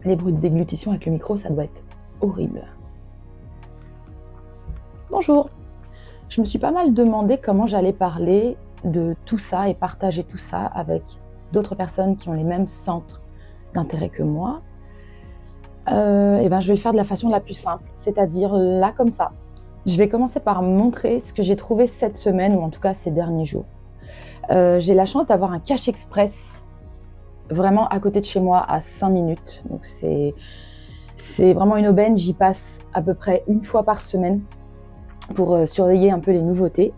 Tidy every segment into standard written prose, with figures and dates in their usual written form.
Les bruits de déglutition avec le micro, ça doit être horrible. Bonjour. Je me suis pas mal demandé comment j'allais parler de tout ça et partager tout ça avec d'autres personnes qui ont les mêmes centres d'intérêt que moi. Je vais le faire de la façon la plus simple, c'est-à-dire là comme ça. Je vais commencer par montrer ce que j'ai trouvé cette semaine, ou en tout cas ces derniers jours. J'ai la chance d'avoir un cash express vraiment à côté de chez moi à 5 minutes. Donc c'est vraiment une aubaine, j'y passe à peu près une fois par semaine pour surveiller un peu les nouveautés.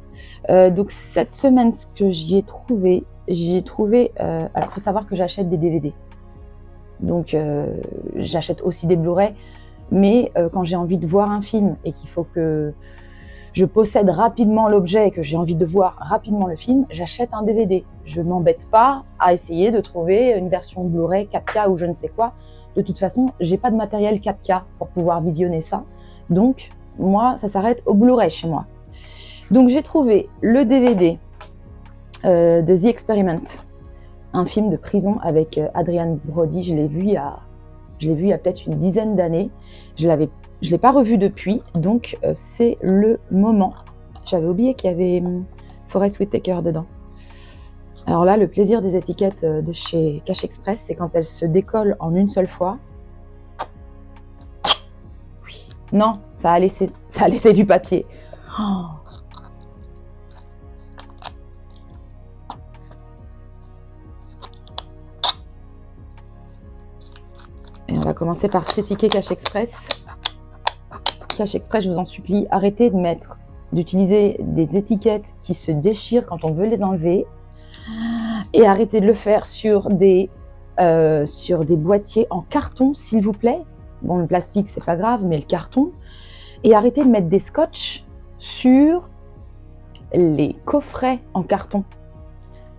Donc cette semaine, ce que j'y ai trouvé, alors il faut savoir que j'achète des DVD. Donc j'achète aussi des Blu-ray, mais quand j'ai envie de voir un film et qu'il faut que je possède rapidement l'objet et que j'ai envie de voir rapidement le film, j'achète un DVD. Je ne m'embête pas à essayer de trouver une version Blu-ray 4K ou je ne sais quoi. De toute façon, je n'ai pas de matériel 4K pour pouvoir visionner ça. Donc, moi, ça s'arrête au Blu-ray chez moi. Donc, j'ai trouvé le DVD de The Experiment, un film de prison avec Adrian Brody. Je l'ai vu il y a peut-être une dizaine d'années. Je l'ai pas revu depuis, donc c'est le moment. J'avais oublié qu'il y avait Forest Whitaker dedans. Alors là, le plaisir des étiquettes de chez Cash Express, c'est quand elles se décollent en une seule fois. Oui. Non, ça a laissé du papier. Oh. Et on va commencer par critiquer Cash Express. Cash Express, je vous en supplie, arrêtez d'utiliser des étiquettes qui se déchirent quand on veut les enlever et arrêtez de le faire sur des boîtiers en carton, s'il vous plaît. Bon, le plastique, c'est pas grave, mais le carton. Et arrêtez de mettre des scotch sur les coffrets en carton.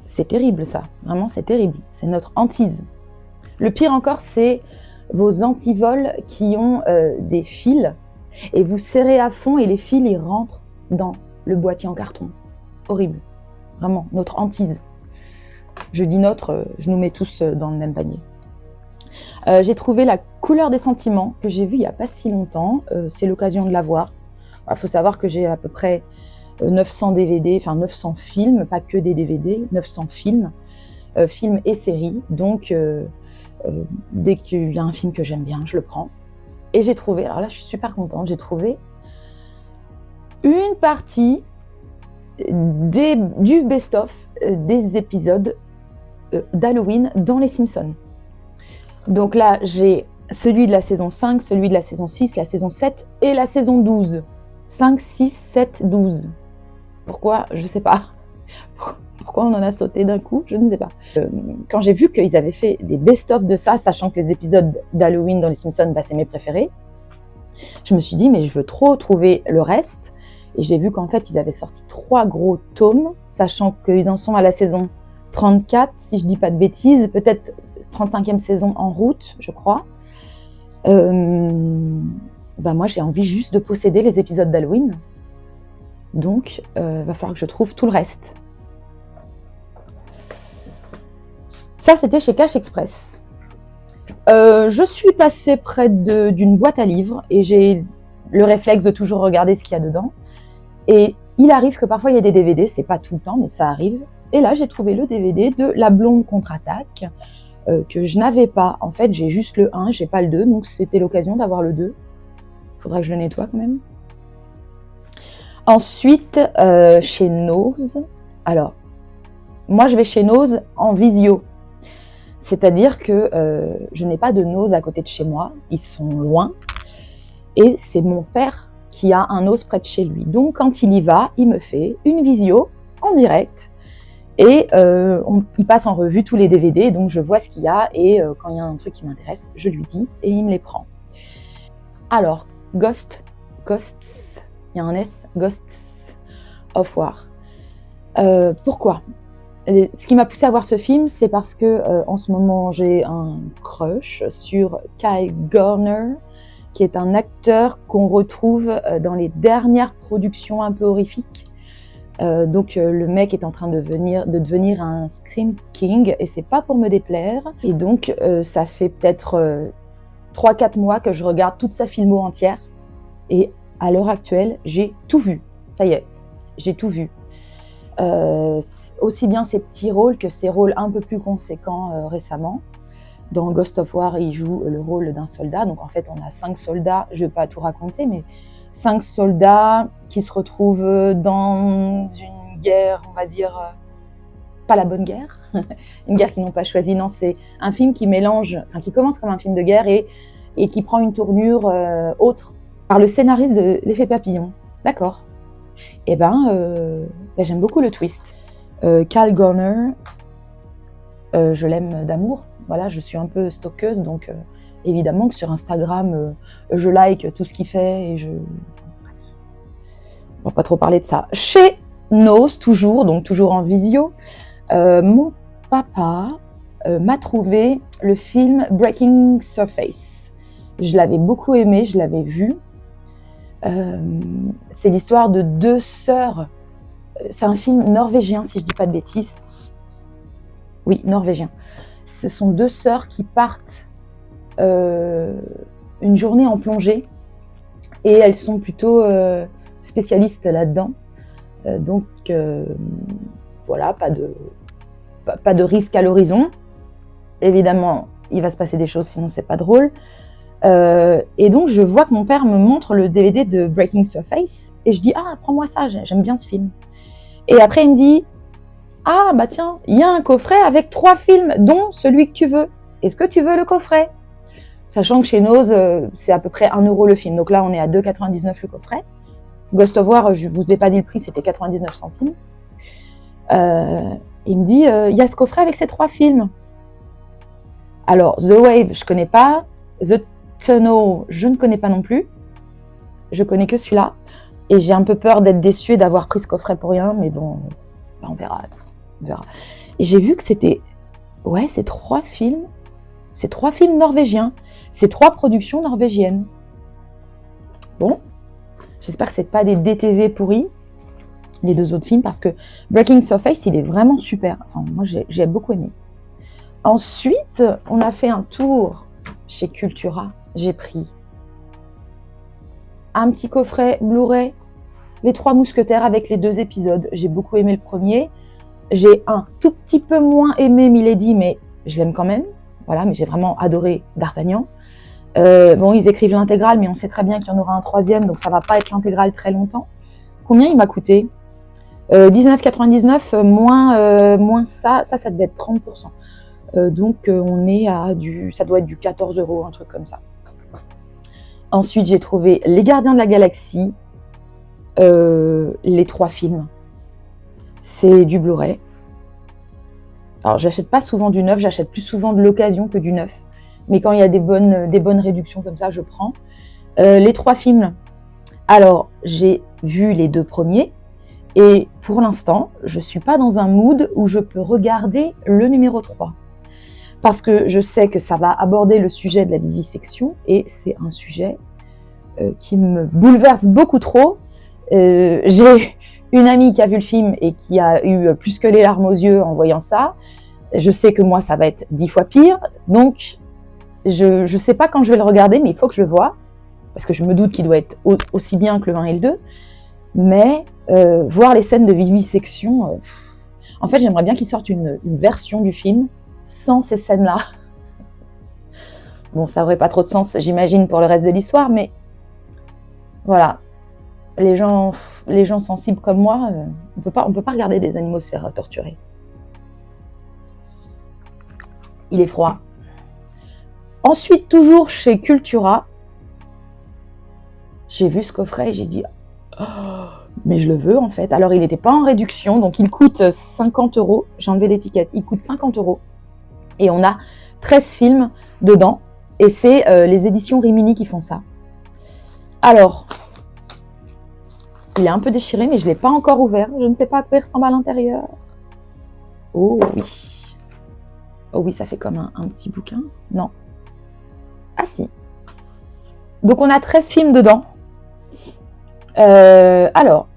C'est terrible, ça. Vraiment, c'est terrible. C'est notre hantise. Le pire encore, c'est vos antivols qui ont des fils et vous serrez à fond et les fils ils rentrent dans le boîtier en carton. Horrible. Vraiment, notre hantise. Je dis notre, je nous mets tous dans le même panier. J'ai trouvé La couleur des sentiments que j'ai vu il n'y a pas si longtemps. C'est l'occasion de la voir. Il faut savoir que j'ai à peu près 900 DVD, enfin 900 films, pas que des DVD, 900 films, films et séries. Donc, dès qu'il y a un film que j'aime bien, je le prends. Et j'ai trouvé, alors là je suis super contente, j'ai trouvé une partie du best-of des épisodes d'Halloween dans les Simpsons. Donc là j'ai celui de la saison 5, celui de la saison 6, la saison 7 et la saison 12. 5, 6, 7, 12. Pourquoi? Je ne sais pas. Pourquoi on en a sauté d'un coup? Je ne sais pas. Quand j'ai vu qu'ils avaient fait des best-of de ça, sachant que les épisodes d'Halloween dans les Simpsons, c'est mes préférés, je me suis dit, mais je veux trop trouver le reste. Et j'ai vu qu'en fait, ils avaient sorti 3 gros tomes, sachant qu'ils en sont à la saison 34, si je ne dis pas de bêtises, peut-être 35e saison en route, je crois. Moi, j'ai envie juste de posséder les épisodes d'Halloween. Donc, va falloir que je trouve tout le reste. Ça, c'était chez Cash Express. Je suis passée près d'une boîte à livres et j'ai le réflexe de toujours regarder ce qu'il y a dedans. Et il arrive que parfois il y a des DVD, c'est pas tout le temps, mais ça arrive. Et là, j'ai trouvé le DVD de La Blonde contre-attaque que je n'avais pas. En fait, j'ai juste le 1, j'ai pas le 2, donc c'était l'occasion d'avoir le 2. Faudra que je le nettoie quand même. Ensuite, chez Nose. Alors, moi, je vais chez Nose en visio. C'est-à-dire que je n'ai pas de Nose à côté de chez moi, ils sont loin. Et c'est mon père qui a un Nose près de chez lui. Donc, quand il y va, il me fait une visio en direct. Et il passe en revue tous les DVD, donc je vois ce qu'il y a. Et quand il y a un truc qui m'intéresse, je lui dis et il me les prend. Alors, Ghosts, il y a un S, Ghosts of War. Pourquoi ? Ce qui m'a poussée à voir ce film, c'est parce que en ce moment j'ai un crush sur Kyle Gardner, qui est un acteur qu'on retrouve dans les dernières productions un peu horrifiques. Le mec est en train de devenir un Scream King, et c'est pas pour me déplaire. Et donc ça fait peut-être 3-4 mois que je regarde toute sa filmo entière. Et à l'heure actuelle, j'ai tout vu. Ça y est, j'ai tout vu. Aussi bien ses petits rôles que ses rôles un peu plus conséquents récemment. Dans Ghost of War, il joue le rôle d'un soldat. Donc en fait, on a 5 soldats, je ne vais pas tout raconter, mais 5 soldats qui se retrouvent dans une guerre, on va dire, pas la bonne guerre, une guerre qu'ils n'ont pas choisie. Non, c'est un film qui mélange, enfin qui commence comme un film de guerre et qui prend une tournure autre par le scénariste de L'Effet Papillon. D'accord. Eh ben, j'aime beaucoup le twist. Kyle Garner, je l'aime d'amour. Voilà, je suis un peu stalkeuse, donc évidemment que sur Instagram, je like tout ce qu'il fait et je... On va pas trop parler de ça. Chez Nose, toujours, donc toujours en visio, mon papa m'a trouvé le film Breaking Surface. Je l'avais beaucoup aimé, je l'avais vu. C'est l'histoire de 2 sœurs. C'est un film norvégien, si je dis pas de bêtises. Oui, norvégien. Ce sont 2 sœurs qui partent une journée en plongée et elles sont plutôt spécialistes là-dedans. Donc voilà, pas de risque à l'horizon. Évidemment, il va se passer des choses, sinon c'est pas drôle. Et donc je vois que mon père me montre le DVD de Breaking Surface et je dis ah, prends-moi ça, j'aime bien ce film. Et après il me dit ah bah tiens, il y a un coffret avec 3 films dont celui que tu veux. Est-ce que tu veux le coffret? Sachant que chez Nose, c'est à peu près 1 € le film. Donc là on est à 2,99 € le coffret. Ghost of War, je vous ai pas dit le prix, c'était 99 centimes. Il me dit il y a ce coffret avec ces 3 films. Alors The Wave, je connais pas. The Tunnel, je ne connais pas non plus. Je connais que celui-là. Et j'ai un peu peur d'être déçue et d'avoir pris ce coffret pour rien, mais bon, on verra. Et j'ai vu que c'était... Ouais, c'est 3 films. C'est 3 films norvégiens. C'est 3 productions norvégiennes. Bon, j'espère que c'est pas des DTV pourris, les 2 autres films, parce que Breaking Surface, il est vraiment super. Enfin, moi, j'ai beaucoup aimé. Ensuite, on a fait un tour chez Cultura. J'ai pris un petit coffret Blu-ray, Les 3 Mousquetaires avec les 2 épisodes. J'ai beaucoup aimé le premier. J'ai un tout petit peu moins aimé Milady, mais je l'aime quand même. Voilà, mais j'ai vraiment adoré D'Artagnan. Bon, ils écrivent l'intégrale, mais on sait très bien qu'il y en aura un 3e, donc ça va pas être l'intégrale très longtemps. Combien il m'a coûté 19,99 moins ça devait être 30%. Donc on est à ça doit être du 14 €, un truc comme ça. Ensuite, j'ai trouvé Les Gardiens de la Galaxie, les 3 films. C'est du Blu-ray. Alors, j'achète pas souvent du neuf, j'achète plus souvent de l'occasion que du neuf. Mais quand il y a des bonnes réductions comme ça, je prends. Les 3 films. Alors, j'ai vu les 2 premiers. Et pour l'instant, je suis pas dans un mood où je peux regarder le numéro 3. Parce que je sais que ça va aborder le sujet de la vivisection. Et c'est un sujet qui me bouleverse beaucoup trop. J'ai une amie qui a vu le film et qui a eu plus que les larmes aux yeux en voyant ça. Je sais que moi, ça va être 10 fois pire. Donc, je ne sais pas quand je vais le regarder, mais il faut que je le voie. Parce que je me doute qu'il doit être aussi bien que le 1 et le 2. Mais voir les scènes de vivisection... En fait, j'aimerais bien qu'ils sortent une version du film sans ces scènes-là. Bon, ça n'aurait pas trop de sens, j'imagine, pour le reste de l'histoire, mais voilà. Les gens sensibles comme moi, on peut pas regarder des animaux se faire torturer. Il est froid. Ensuite, toujours chez Cultura, j'ai vu ce coffret et j'ai dit oh, mais je le veux en fait. Alors il n'était pas en réduction, donc il coûte 50 €. J'ai enlevé l'étiquette, il coûte 50 €. Et on a 13 films dedans. Et c'est les éditions Rimini qui font ça. Alors, il est un peu déchiré, mais je ne l'ai pas encore ouvert. Je ne sais pas à quoi il ressemble à l'intérieur. Oh oui. Oh oui, ça fait comme un petit bouquin. Non. Ah si. Donc on a 13 films dedans. Alors,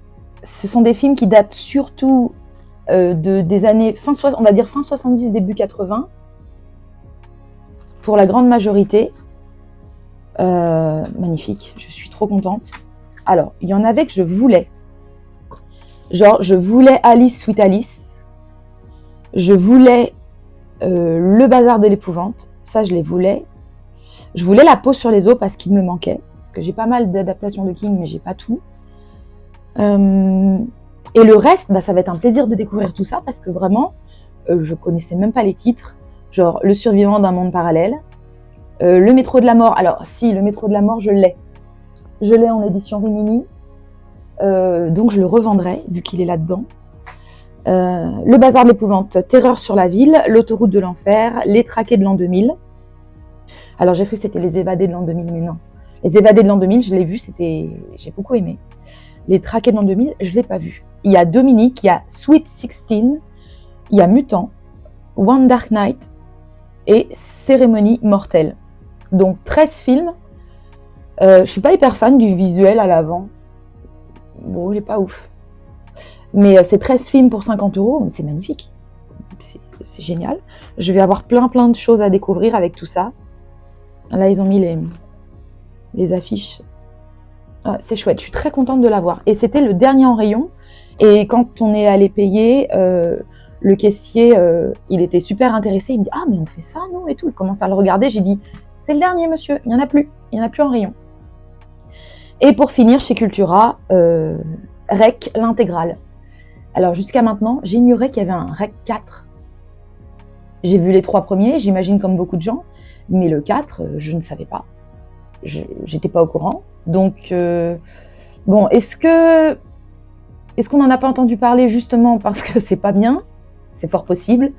ce sont des films qui datent surtout des années, on va dire fin 70, début 80. Pour la grande majorité. Magnifique, je suis trop contente. Alors, il y en avait que je voulais. Genre, je voulais Alice Sweet Alice. Je voulais le bazar de l'épouvante. Ça, je les voulais. Je voulais La peau sur les os parce qu'il me manquait. Parce que j'ai pas mal d'adaptations de King, mais j'ai pas tout. Et le reste, ça va être un plaisir de découvrir tout ça parce que vraiment, je connaissais même pas les titres. Genre, Le survivant d'un monde parallèle. Le métro de la mort. Alors, si, le métro de la mort, je l'ai. Je l'ai en édition Rimini. Donc, je le revendrai, vu qu'il est là-dedans. Le bazar de l'épouvante, Terreur sur la ville, L'autoroute de l'enfer, Les traqués de l'an 2000. Alors, j'ai cru que c'était Les évadés de l'an 2000, mais non. Les évadés de l'an 2000, je l'ai vu, j'ai beaucoup aimé. Les traqués de l'an 2000, je ne l'ai pas vu. Il y a Dominique, il y a Sweet 16, il y a Mutant, One Dark Night et Cérémonie mortelle. Donc 13 films. Je suis pas hyper fan du visuel à l'avant. Bon, il est pas ouf. Mais c'est 13 films pour 50 €, c'est magnifique. C'est génial. Je vais avoir plein de choses à découvrir avec tout ça. Là, ils ont mis les affiches. Ah, c'est chouette, je suis très contente de l'avoir. Et c'était le dernier en rayon. Et quand on est allé payer, le caissier, il était super intéressé. Il me dit « Ah, mais on fait ça, non ?» et tout. Il commence à le regarder. J'ai dit « C'est le dernier, monsieur. Il n'y en a plus. Il n'y en a plus en rayon. » Et pour finir, chez Cultura, Rec, l'intégrale. Alors, jusqu'à maintenant, j'ignorais qu'il y avait un Rec 4. J'ai vu les 3 premiers, j'imagine comme beaucoup de gens. Mais le 4, je ne savais pas. J'étais pas au courant. Donc, bon, est-ce qu'on n'en a pas entendu parler justement parce que c'est pas bien? C'est fort possible.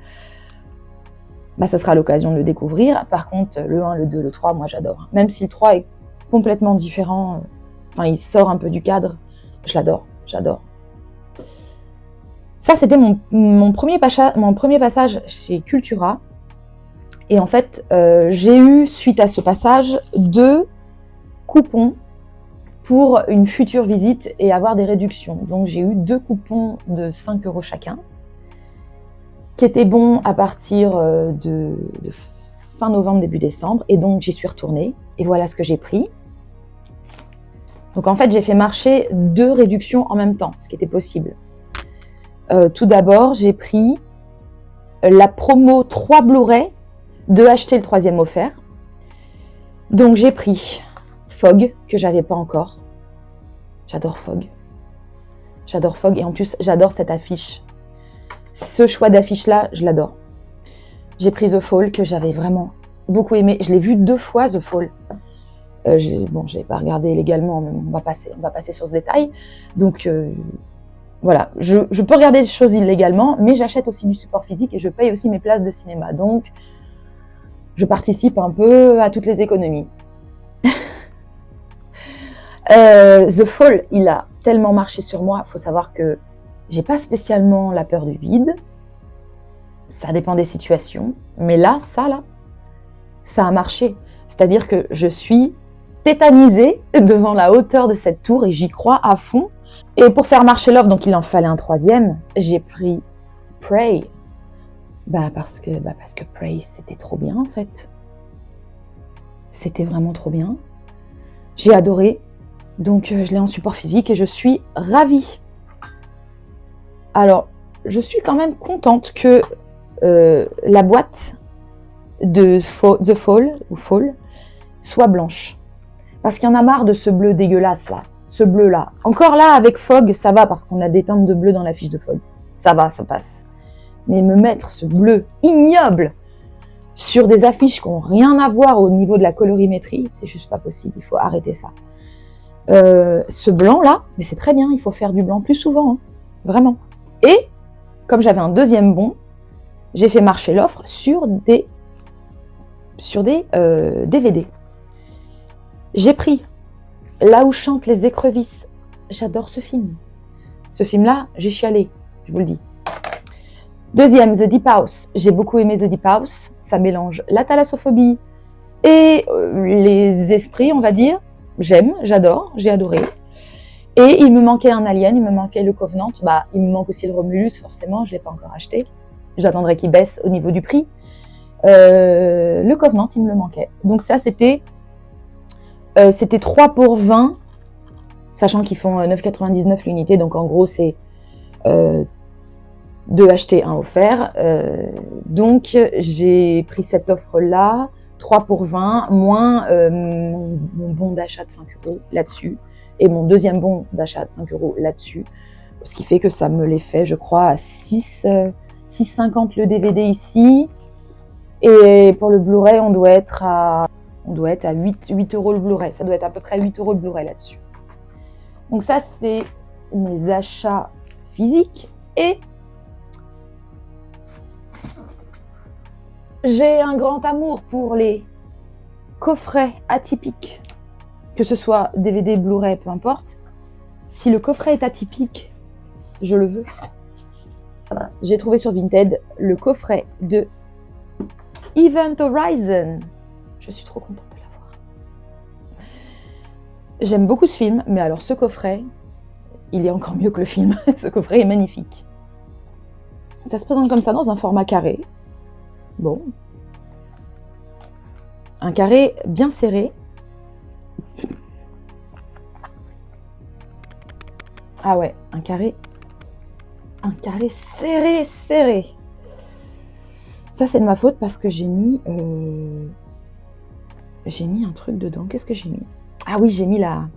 Ça sera l'occasion de le découvrir. Par contre, le 1, le 2, le 3, moi j'adore. Même si le 3 est complètement différent, il sort un peu du cadre, je l'adore, j'adore. Ça, c'était mon premier passage chez Cultura. Et en fait, j'ai eu, suite à ce passage, 2 coupons pour une future visite et avoir des réductions. Donc, j'ai eu 2 coupons de 5 € chacun, qui étaient bons à partir de fin novembre, début décembre. Et donc, j'y suis retournée. Et voilà ce que j'ai pris. Donc, en fait, j'ai fait marcher 2 réductions en même temps, ce qui était possible. Tout d'abord, j'ai pris la promo 3 Blu-ray de acheter le 3e offert. Donc, j'ai pris Fog, que j'avais pas encore. J'adore Fog. J'adore Fog et en plus, j'adore cette affiche. Ce choix d'affiche-là, je l'adore. J'ai pris The Fall, que j'avais vraiment beaucoup aimé. Je l'ai vu 2 fois, The Fall. Je l'ai pas regardé légalement, mais on va passer sur ce détail. Donc, voilà. Je peux regarder des choses illégalement, mais j'achète aussi du support physique et je paye aussi mes places de cinéma. Donc, je participe un peu à toutes les économies. The Fall, il a tellement marché sur moi. Il faut savoir que j'ai pas spécialement la peur du vide. Ça dépend des situations. Mais là, ça a marché. C'est-à-dire que je suis tétanisée devant la hauteur de cette tour et j'y crois à fond. Et pour faire marcher l'offre, donc il en fallait un 3e, j'ai pris Prey. Parce que Prey, c'était trop bien en fait. C'était vraiment trop bien. J'ai adoré. Donc je l'ai en support physique et je suis ravie. Alors, je suis quand même contente que la boîte de The Fall soit blanche. Parce qu'il y en a marre de ce bleu dégueulasse là. Ce bleu là. Encore là, avec Fog, ça va parce qu'on a des teintes de bleu dans la fiche de Fog. Ça va, ça passe. Mais me mettre ce bleu ignoble sur des affiches qui n'ont rien à voir au niveau de la colorimétrie, c'est juste pas possible. Il faut arrêter ça. Ce blanc là, mais c'est très bien, il faut faire du blanc plus souvent, hein, vraiment. Et comme j'avais un 2e bon, j'ai fait marcher l'offre sur des DVD. J'ai pris Là où chantent les écrevisses. J'adore ce film. Ce film-là, j'ai chialé, je vous le dis. 2e, The Deep House. J'ai beaucoup aimé The Deep House. Ça mélange la thalassophobie et les esprits, on va dire. J'aime, j'adore, j'ai adoré. Et il me manquait un Alien, il me manquait le Covenant. Il me manque aussi le Romulus, forcément, je ne l'ai pas encore acheté. J'attendrai qu'il baisse au niveau du prix. Le Covenant, il me le manquait. Donc ça, c'était C'était 3 pour 20, sachant qu'ils font 9,99 l'unité. Donc en gros, c'est 2 achetés, 1 offert. Donc j'ai pris cette offre-là, 3 pour 20, moins mon bon d'achat de 5 € là-dessus, et mon deuxième bon d'achat de 5 € là-dessus. Ce qui fait que ça me les fait, je crois, à 6,50 le DVD ici. Et pour le Blu-ray, on doit être à 8 € le Blu-ray. Ça doit être à peu près 8 € le Blu-ray là-dessus. Donc ça, c'est mes achats physiques. Et j'ai un grand amour pour les coffrets atypiques, que ce soit DVD, Blu-ray, peu importe. Si le coffret est atypique, je le veux. J'ai trouvé sur Vinted le coffret de Event Horizon. Je suis trop contente de l'avoir. J'aime beaucoup ce film, mais alors ce coffret, il est encore mieux que le film. Ce coffret est magnifique. Ça se présente comme ça dans un format carré. Bon. Un carré bien serré. Ah ouais, un carré serré. Ça, c'est de ma faute parce que j'ai mis un truc dedans. Qu'est-ce que j'ai mis? Ah oui, j'ai mis la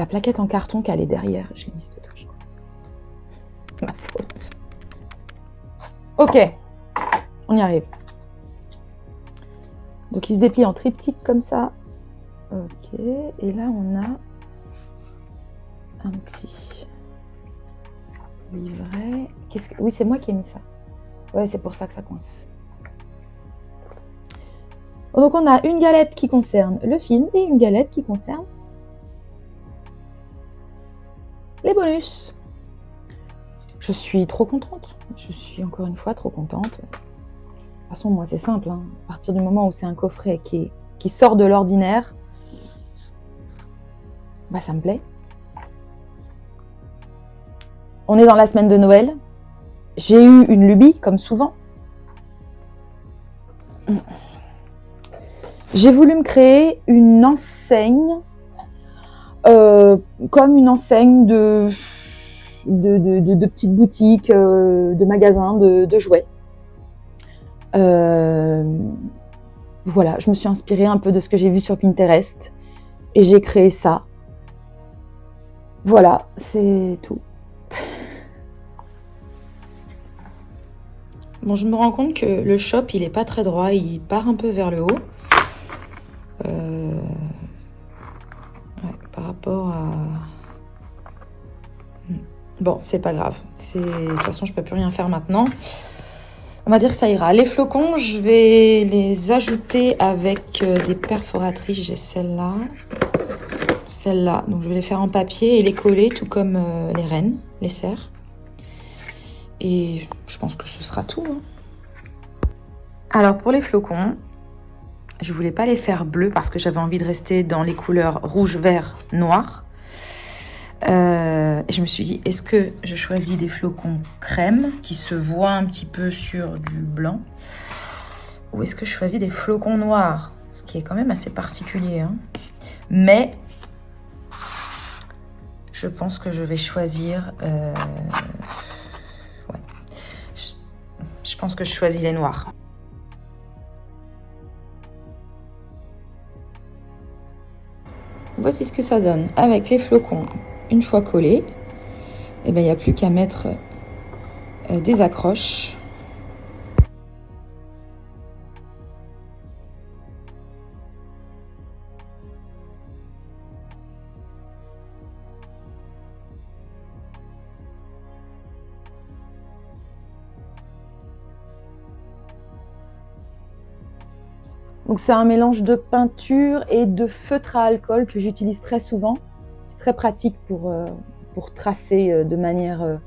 plaquette en carton qu'elle est derrière. Je l'ai mise dedans, je crois. Ma faute. Ok, on y arrive. Donc, il se déplie en triptyque comme ça. Ok, et là, on a un petit livret. Oui, c'est moi qui ai mis ça. Ouais, c'est pour ça que ça coince. Donc, on a une galette qui concerne le film et une galette qui concerne les bonus. Je suis trop contente. Je suis encore une fois trop contente. De toute façon, moi, c'est simple. À partir du moment où c'est un coffret qui sort de l'ordinaire, bah, ça me plaît. On est dans la semaine de Noël. J'ai eu une lubie, comme souvent. J'ai voulu me créer une enseigne, comme une enseigne de petites boutiques, de magasins, de jouets. Voilà, je me suis inspirée un peu de ce que j'ai vu sur Pinterest et j'ai créé ça. Voilà, c'est tout. Bon, je me rends compte que le shop, il est pas très droit, il part un peu vers le haut. Ouais, par rapport à... Bon, c'est pas grave. De toute façon, je peux plus rien faire maintenant. On va dire que ça ira. Les flocons, je vais les ajouter avec des perforatrices. J'ai celle-là. Celle-là. Donc, je vais les faire en papier et les coller, tout comme les rennes, les cerfs. Et je pense que ce sera tout. Alors, pour les flocons, je voulais pas les faire bleus parce que j'avais envie de rester dans les couleurs rouge, vert, noir. Et je me suis dit, est-ce que je choisis des flocons crème qui se voient un petit peu sur du blanc, ou est-ce que je choisis des flocons noirs, ce qui est quand même assez particulier, mais je pense que je vais choisir ouais. Je pense que je choisis les noirs. Voici ce que ça donne avec les flocons. Une fois collés, il n'y a plus qu'à mettre des accroches. Donc c'est un mélange de peinture et de feutre à alcool que j'utilise très souvent. C'est très pratique pour tracer de manière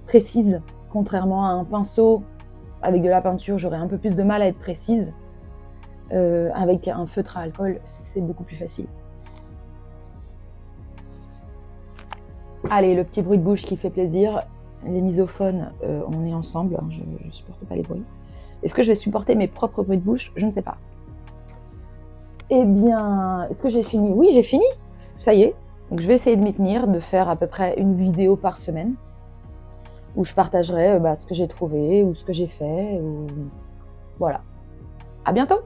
précise. Contrairement à un pinceau, avec de la peinture, j'aurais un peu plus de mal à être précise. Avec un feutre à alcool, c'est beaucoup plus facile. Allez, le petit bruit de bouche qui fait plaisir. Les misophones, on est ensemble, je ne supporte pas les bruits. Est-ce que je vais supporter mes propres bruits de bouche? Je ne sais pas. Eh bien, est-ce que j'ai fini? Oui, j'ai fini, ça y est. Donc je vais essayer de m'y tenir, de faire à peu près une vidéo par semaine où je partagerai ce que j'ai trouvé ou ce que j'ai fait. Voilà. À bientôt!